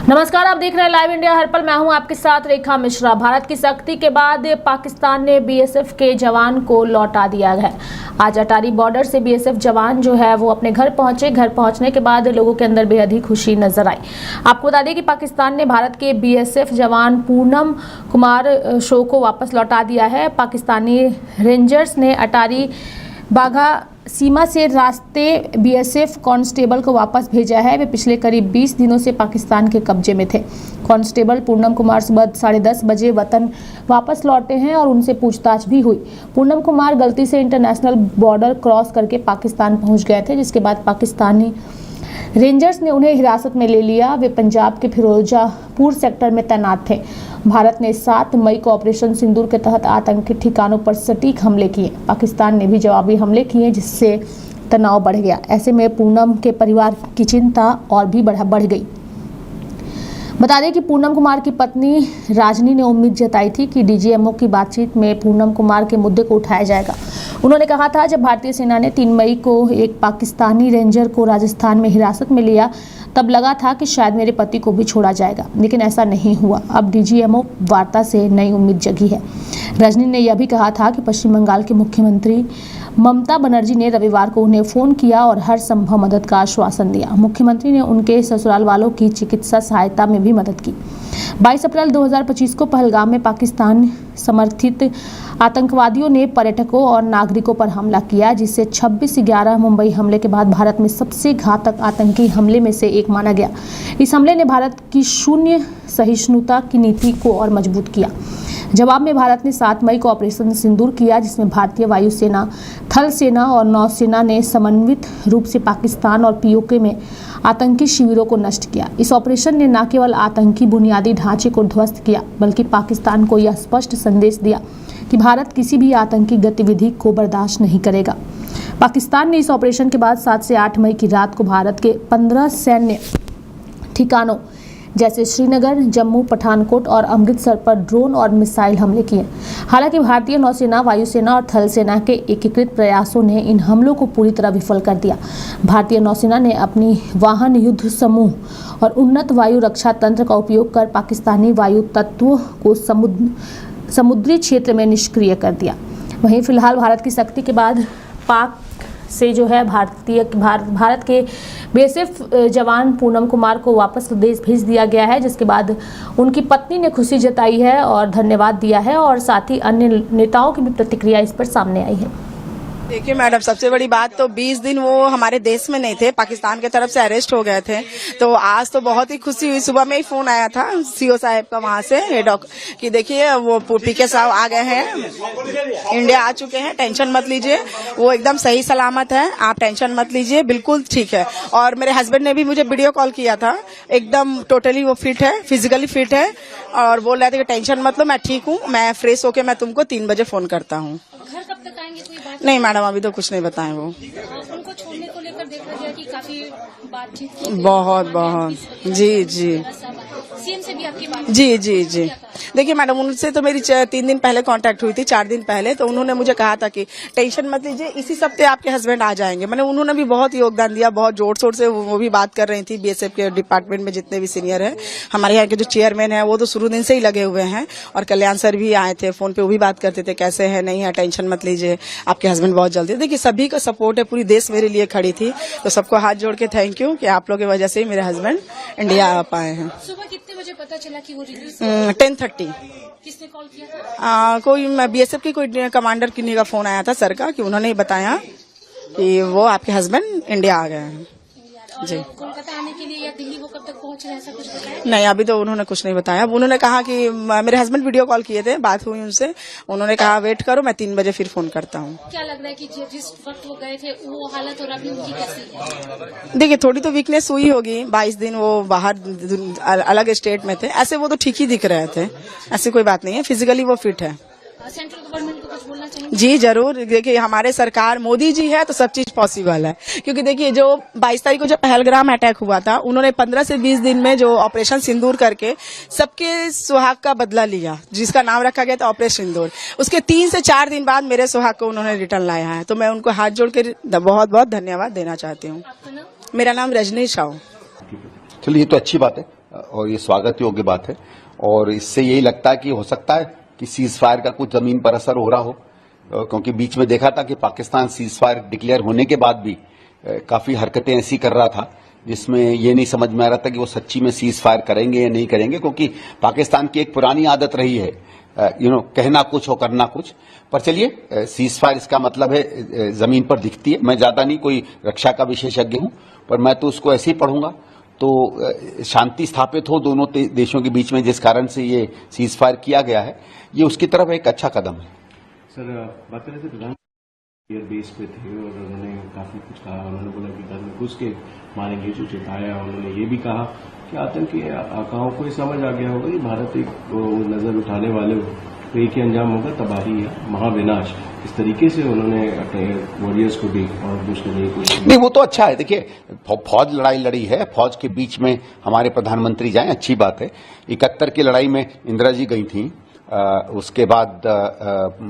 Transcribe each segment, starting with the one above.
नमस्कार, आप देख रहे हैं लाइव इंडिया हर पल। मैं हूं आपके साथ रेखा मिश्रा। भारत की सख्ती के बाद पाकिस्तान ने बीएसएफ के जवान को लौटा दिया है। आज अटारी बॉर्डर से बीएसएफ जवान जो है वो अपने घर पहुंचे। घर पहुंचने के बाद लोगों के अंदर बेहद ही खुशी नजर आई। आपको बता दें कि पाकिस्तान ने भारत के बीएसएफ जवान पूनम कुमार शो को वापस लौटा दिया है। पाकिस्तानी रेंजर्स ने अटारी बाघा सीमा से रास्ते बीएसएफ कांस्टेबल को वापस भेजा है। वे पिछले करीब 20 दिनों से पाकिस्तान के कब्जे में थे। कांस्टेबल पूनम कुमार सुबह 10:30 बजे वतन वापस लौटे हैं और उनसे पूछताछ भी हुई। पूनम कुमार गलती से इंटरनेशनल बॉर्डर क्रॉस करके पाकिस्तान पहुंच गए थे, जिसके बाद पाकिस्तानी रेंजर्स ने उन्हें हिरासत में ले लिया। वे पंजाब के फिरोजापुर सेक्टर में तैनात थे। भारत ने 7 मई को ऑपरेशन सिंदूर के तहत आतंकी ठिकानों पर सटीक हमले किए। पाकिस्तान ने भी जवाबी हमले किए, जिससे तनाव बढ़ गया। ऐसे में पूनम के परिवार की चिंता और भी बढ़ गई। बता दें कि पूनम कुमार की पत्नी राजनी ने उम्मीद जताई थी कि डीजीएमओ की बातचीत में पूनम कुमार के मुद्दे को उठाया जाएगा। उन्होंने कहा था, जब भारतीय सेना ने 3 मई को एक पाकिस्तानी रेंजर को राजस्थान में हिरासत में लिया, तब लगा था कि शायद मेरे पति को भी छोड़ा जाएगा, लेकिन ऐसा नहीं हुआ। अब डीजीएमओ वार्ता से नई उम्मीद जगी है। रजनी ने यह भी कहा था कि पश्चिम बंगाल के मुख्यमंत्री ममता बनर्जी ने रविवार को उन्हें फ़ोन किया और हर संभव मदद का आश्वासन दिया। मुख्यमंत्री ने उनके ससुराल वालों की चिकित्सा सहायता में भी मदद की। 22 अप्रैल 2025 को पहलगाम में पाकिस्तान समर्थित आतंकवादियों ने पर्यटकों और नागरिकों पर हमला किया, जिससे 26/11 मुंबई हमले के बाद भारत में सबसे घातक आतंकी हमले में से एक माना गया। इस हमले ने भारत की शून्य सहिष्णुता की नीति को और मजबूत किया। जवाब में भारत ने 7 मई को ऑपरेशन सिंदूर किया, जिसमें भारतीय वायुसेना, थल सेना और नौसेना ने समन्वित रूप से पाकिस्तान और पीओके में आतंकी शिविरों को नष्ट किया। इस ऑपरेशन ने न केवल आतंकी बुनियादी ढांचे को ध्वस्त किया, बल्कि पाकिस्तान को यह स्पष्ट संदेश दिया कि भारत किसी भी आतंकी गतिविधि को बर्दाश्त नहीं करेगा। पाकिस्तान ने इस ऑपरेशन के बाद 7 से 8 मई की रात को भारत के 15 सैन्य ठिकानों जैसे श्रीनगर, जम्मू, पठानकोट और अमृतसर पर ड्रोन और मिसाइल हमले किए। हालांकि भारतीय नौसेना, वायुसेना और थल सेना के एकीकृत प्रयासों ने इन हमलों को पूरी तरह विफल कर दिया। भारतीय नौसेना ने अपनी वाहन युद्ध समूह और उन्नत वायु रक्षा तंत्र का उपयोग कर पाकिस्तानी वायु तत्वों को समुद्री क्षेत्र में निष्क्रिय कर दिया। वहीं फिलहाल भारत की सख्ती के बाद पाक से जो है भारत के बीएसएफ जवान पूनम कुमार को वापस देश भेज दिया गया है, जिसके बाद उनकी पत्नी ने खुशी जताई है और धन्यवाद दिया है, और साथ ही अन्य नेताओं की भी प्रतिक्रिया इस पर सामने आई है। देखिए मैडम, सबसे बड़ी बात तो 20 दिन वो हमारे देश में नहीं थे, पाकिस्तान की तरफ से अरेस्ट हो गए थे। तो आज तो बहुत ही खुशी हुई। सुबह में ही फोन आया था सीओ साहब का वहां से कि देखिए वो पीके साहब आ गए हैं, इंडिया आ चुके हैं, टेंशन मत लीजिए, वो एकदम सही सलामत है, आप टेंशन मत लीजिए, बिल्कुल ठीक है। और मेरे हस्बैंड ने भी मुझे वीडियो कॉल किया था, एकदम टोटली वो फिट है, फिजिकली फिट है, और बोल रहे थे कि टेंशन मत लो, मैं ठीक हूँ, मैं फ्रेश होके मैं तुमको 3 बजे फोन करता हूँ। घर कब तक आएंगे, कोई बात नहीं मैडम, अभी तो कुछ नहीं बताए। वो उनको छोड़ने को लेकर देखा गया कि काफी बातचीत बहुत जी सीएम से भी आपकी बात जी। देखिए मैडम, उनसे तो मेरी 3 दिन पहले कांटेक्ट हुई थी, 4 दिन पहले। तो उन्होंने मुझे कहा था कि टेंशन मत लीजिए, इसी सप्ते आपके हस्बैंड आ जाएंगे। मैंने उन्होंने भी बहुत योगदान दिया, बहुत जोर शोर से वो भी बात कर रही थी। बीएसएफ के डिपार्टमेंट में जितने भी सीनियर है, हमारे यहाँ के जो चेयरमैन है, वो तो शुरू दिन से ही लगे हुए हैं, और कल्याण सर भी आए थे, फोन पे वो भी बात करते थे, कैसे है, नहीं है, टेंशन मत लीजिए, आपके हस्बैंड बहुत जल्दी। देखिए सभी का सपोर्ट है, पूरी देश मेरे लिए खड़ी थी, तो सबको हाथ जोड़ के थैंक यू कि आप लोगों की वजह से मेरे हस्बैंड इंडिया आ पाए हैं। सुबह कितने बजे पता चला कि वो 10:30। किसने कॉल किया था? कोई बीएसएफ की कोई कमांडर किन्हीं का फोन आया था सर का, कि उन्होंने ही बताया कि वो आपके हस्बैंड इंडिया आ गए हैं। जी। कोलकाता आने के लिए या दिल्ली वो कब तक पहुंच रहे हैं, ऐसा कुछ बताया? नहीं, अभी तो उन्होंने कुछ नहीं बताया। अब उन्होंने कहा कि मेरे हस्बैंड वीडियो कॉल किए थे, बात हुई उनसे, उन्होंने कहा वेट करो, मैं 3 बजे फिर फोन करता हूँ। क्या लग रहा है कि जिस वक्त वो गए थे वो हालत और अभी उनकी कैसी है? देखिए थोड़ी तो वीकनेस हुई होगी, 22 दिन वो बाहर अलग स्टेट में थे, ऐसे वो तो ठीक ही दिख रहे थे, ऐसी कोई बात नहीं है, फिजिकली वो फिट है। सेंट्रल गवर्नमेंट को कुछ बोलना चाहिए? जी जरूर। देखिए हमारे सरकार मोदी जी है तो सब चीज पॉसिबल है, क्योंकि देखिए जो 22 तारीख को जो पहलगाम अटैक हुआ था, उन्होंने 15 से 20 दिन में जो ऑपरेशन सिंदूर करके सबके सुहाग का बदला लिया, जिसका नाम रखा गया था ऑपरेशन सिंदूर। उसके 3 से 4 दिन बाद मेरे सुहाग को उन्होंने रिटर्न लाया है, तो मैं उनको हाथ जोड़ के बहुत बहुत धन्यवाद देना चाहती हूँ। मेरा नाम रजनी शाह। चलिए, ये तो अच्छी बात है। और ये स्वागत योग्य बात है। और इससे यही लगता है कि हो सकता है कि सीज फायर का कुछ जमीन पर असर हो रहा हो, क्योंकि बीच में देखा था कि पाकिस्तान सीज फायर डिक्लेयर होने के बाद भी काफी हरकतें ऐसी कर रहा था जिसमें ये नहीं समझ में आ रहा था कि वो सच्ची में सीज फायर करेंगे या नहीं करेंगे, क्योंकि पाकिस्तान की एक पुरानी आदत रही है कहना कुछ और करना कुछ। पर चलिए, सीज फायर इसका मतलब है जमीन पर दिखती है। मैं ज्यादा नहीं कोई रक्षा का विशेषज्ञ हूं, पर मैं तो उसको ऐसे ही पढ़ूंगा। तो शांति स्थापित हो दोनों देशों के बीच में, जिस कारण से ये सीज फायर किया गया है, ये उसकी तरफ एक अच्छा कदम है। सर, बात कर रहे थे प्रधानमंत्री बेस पे थे और उन्होंने काफी कुछ कहा। उन्होंने बोला कि घर में घुस के मारेंगे, जो चेताया। उन्होंने ये भी कहा कि आतंकी आकाओं को समझ आ गया होगा कि भारत एक नजर उठाने वाले तो एक ही अंजाम होगा, तबाही है, महाविनाश। इस तरीके से उन्होंने अपने वॉरियर्स को भी और दूसरे नहीं, वो तो अच्छा है। देखिए, फौज लड़ाई लड़ी है, फौज के बीच में हमारे प्रधानमंत्री जाएं, अच्छी बात है। 71 की लड़ाई में इंदिरा जी गई थी, उसके बाद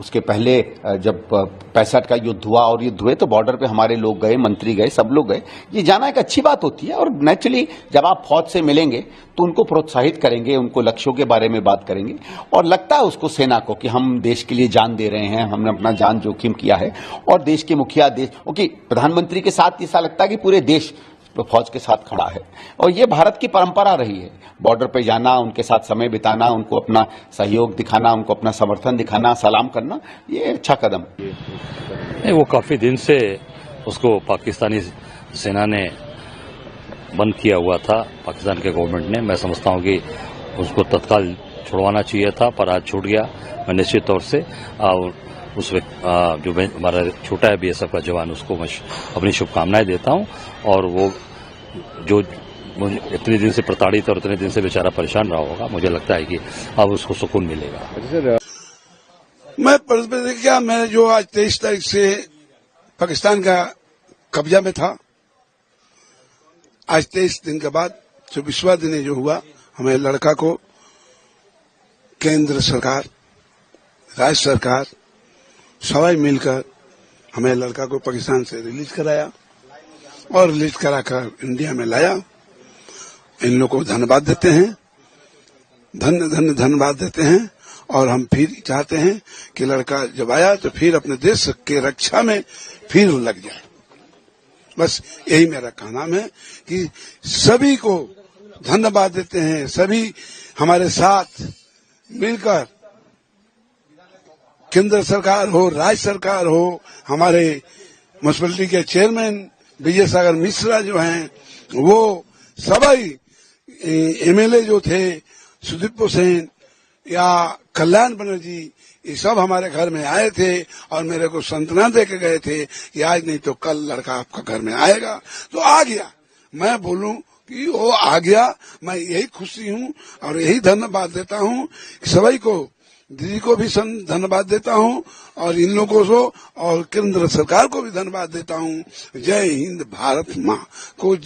उसके पहले जब 65 का युद्ध हुआ और युद्ध हुए तो बॉर्डर पे हमारे लोग गए, मंत्री गए, सब लोग गए। ये जाना एक अच्छी बात होती है। और नेचुरली जब आप फौज से मिलेंगे तो उनको प्रोत्साहित करेंगे, उनको लक्ष्यों के बारे में बात करेंगे, और लगता है उसको सेना को कि हम देश के लिए जान दे रहे हैं, हमने अपना जान जोखिम किया है। और देश के मुखिया, प्रधानमंत्री के साथ ऐसा लगता है कि पूरे देश फौज के साथ खड़ा है। और ये भारत की परंपरा रही है, बॉर्डर पे जाना, उनके साथ समय बिताना, उनको अपना सहयोग दिखाना, उनको अपना समर्थन दिखाना, सलाम करना, ये अच्छा कदम है। वो काफी दिन से उसको पाकिस्तानी सेना ने बंद किया हुआ था, पाकिस्तान के गवर्नमेंट ने। मैं समझता हूं कि उसको तत्काल छुड़वाना चाहिए था, पर आज छूट गया। मैं निश्चित तौर से और उस जो हमारा छोटा है बीएसएफ का जवान, उसको मैं अपनी शुभकामनाएं देता हूं। और वो जो इतने दिन से प्रताड़ित और इतने दिन से बेचारा परेशान रहा होगा, मुझे लगता है कि अब उसको सुकून मिलेगा। मैं जो आज 23 तारीख से पाकिस्तान का कब्जा में था, आज 23 दिन के बाद 24वां दिन जो हुआ, हमें लड़का को केंद्र सरकार, राज्य सरकार सवाई मिलकर हमें लड़का को पाकिस्तान से रिलीज कराया और रिलीज कराकर इंडिया में लाया। इन लोगों को धन्यवाद देते हैं, धन्यवाद देते हैं। और हम फिर चाहते हैं कि लड़का जब आया तो फिर अपने देश के रक्षा में फिर लग जाए। बस यही मेरा कहना है कि सभी को धन्यवाद देते हैं। सभी हमारे साथ मिलकर, केंद्र सरकार हो, राज्य सरकार हो, हमारे म्युनिसिपैलिटी के चेयरमैन विजय सागर मिश्रा जो हैं, वो सभी एमएलए जो थे, सुदीप सेन या कल्याण बनर्जी, ये सब हमारे घर में आए थे और मेरे को सांत्वना दे के गए थे कि आज नहीं तो कल लड़का आपका घर में आएगा। तो आ गया। मैं बोलूं कि वो आ गया, मैं यही खुशी हूं और यही धन्यवाद देता हूं। सभी को, दीदी को भी धन्यवाद देता हूं और इन लोगों को और केंद्र सरकार को भी धन्यवाद देता हूं। जय हिंद, भारत माँ को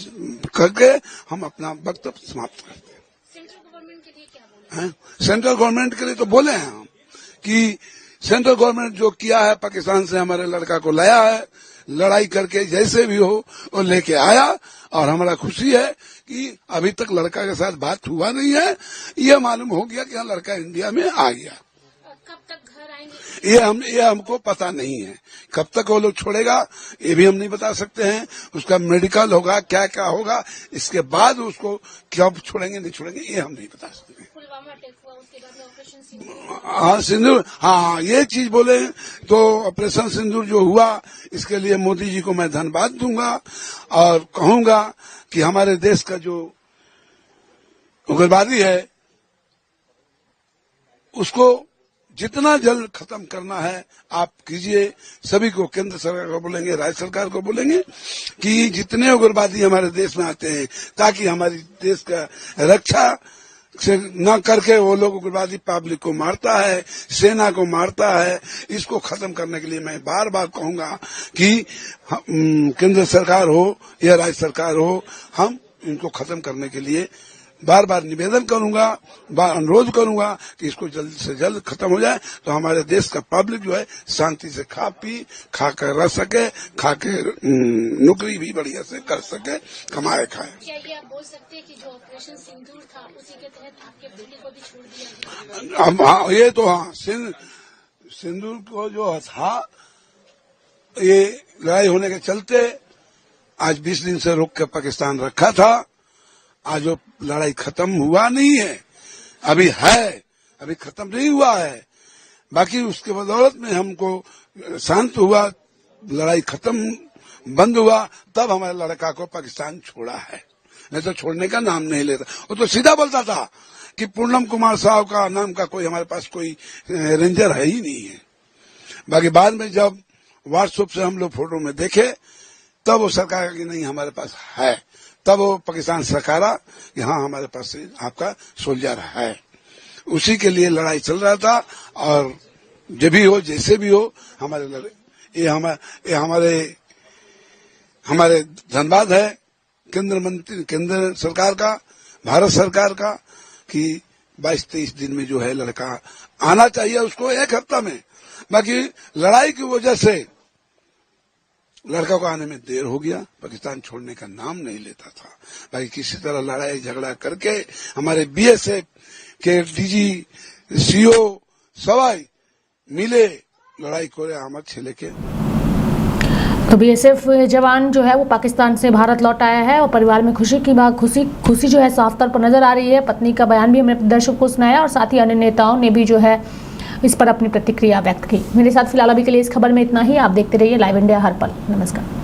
करके हम अपना वक्तव्य समाप्त करते हैं। सेंट्रल गवर्नमेंट के लिए क्या बोले? सेंट्रल गवर्नमेंट के लिए तो बोले हैं हम कि सेंट्रल गवर्नमेंट जो किया है, पाकिस्तान से हमारे लड़का को लाया है, लड़ाई करके जैसे भी हो वो लेके आया। और हमारा खुशी है कि अभी तक लड़का के साथ बात हुआ नहीं है, ये मालूम हो गया कि लड़का इंडिया में आ गया। कब तक घर आएंगे? ये हमको पता नहीं है। कब तक वो लोग छोड़ेगा ये भी हम नहीं बता सकते हैं। उसका मेडिकल होगा, क्या क्या होगा, इसके बाद उसको कब छोड़ेंगे नहीं छोड़ेंगे ये हम नहीं बता सकते। पुलवामा अटैक हुआ, उसके बाद में ऑपरेशन सिंदूर, हाँ ये चीज बोले तो ऑपरेशन सिंदूर जो हुआ, इसके लिए मोदी जी को मैं धन्यवाद दूंगा और कहूंगा कि हमारे देश का जो उग्रवादी है उसको जितना जल्द खत्म करना है आप कीजिए। सभी को, केंद्र सरकार को बोलेंगे, राज्य सरकार को बोलेंगे कि जितने उग्रवादी हमारे देश में आते हैं, ताकि हमारी देश का रक्षा से न करके वो लोग उग्रवादी पब्लिक को मारता है, सेना को मारता है, इसको खत्म करने के लिए मैं बार बार कहूंगा कि केंद्र सरकार हो या राज्य सरकार हो, हम इनको खत्म करने के लिए बार बार निवेदन करूंगा, अनुरोध करूंगा कि इसको जल्द से जल्द खत्म हो जाए, तो हमारे देश का पब्लिक जो है शांति से खा कर रह सके, खा के नौकरी भी बढ़िया से कर सके, कमाए खाए। क्या ये आप बोल सकते हैं कि जो ऑपरेशन सिंदूर था उसी के तहत आपके बेटे को भी छोड़ दिया गया? अब हाँ, ये तो हाँ, सिंदूर को जो था, ये लड़ाई होने के चलते आज 20 दिन से रोक के पाकिस्तान रखा था। आज वो लड़ाई खत्म हुआ नहीं है, अभी है, अभी खत्म नहीं हुआ है। बाकी उसके बदौलत में हमको शांत हुआ, लड़ाई खत्म बंद हुआ, तब हमारे लड़का को पाकिस्तान छोड़ा है, नहीं तो छोड़ने का नाम नहीं लेता। वो तो सीधा बोलता था कि पूर्णम कुमार साहब का नाम का कोई हमारे पास कोई रेंजर है ही नहीं है। बाकी बाद में जब व्हाट्सएप से हम लोग फोटो में देखे, तब वो सरकार की नहीं हमारे पास है, तब वो पाकिस्तान सरकार कि हाँ हमारे पास से आपका सोल्जर है। उसी के लिए लड़ाई चल रहा था, और जब भी हो, जैसे भी हो, ये हमारे धन्यवाद है केंद्र सरकार का, भारत सरकार का, कि 22-23 दिन में जो है लड़का आना चाहिए उसको, 1 हफ्ता में। बाकी लड़ाई की वजह से लड़का को आने में देर हो गया, पाकिस्तान छोड़ने का नाम नहीं लेता था। बाकी किसी तरह लड़ाई झगड़ा करके हमारे बीएसएफ के डीजी सीओ सवाई मिले, लड़ाई को आमद छे लेके। तो बीएसएफ जवान जो है वो पाकिस्तान से भारत लौट आया है, और परिवार में खुशी की बात, खुशी जो है साफ तौर पर नजर आ रही है। पत्नी का बयान भी हमने दर्शकों को सुनाया, और साथ ही अन्य नेताओं ने भी जो है इस पर अपनी प्रतिक्रिया व्यक्त की। मेरे साथ फिलहाल अभी के लिए इस खबर में इतना ही। आप देखते रहिए लाइव इंडिया हर पल। नमस्कार।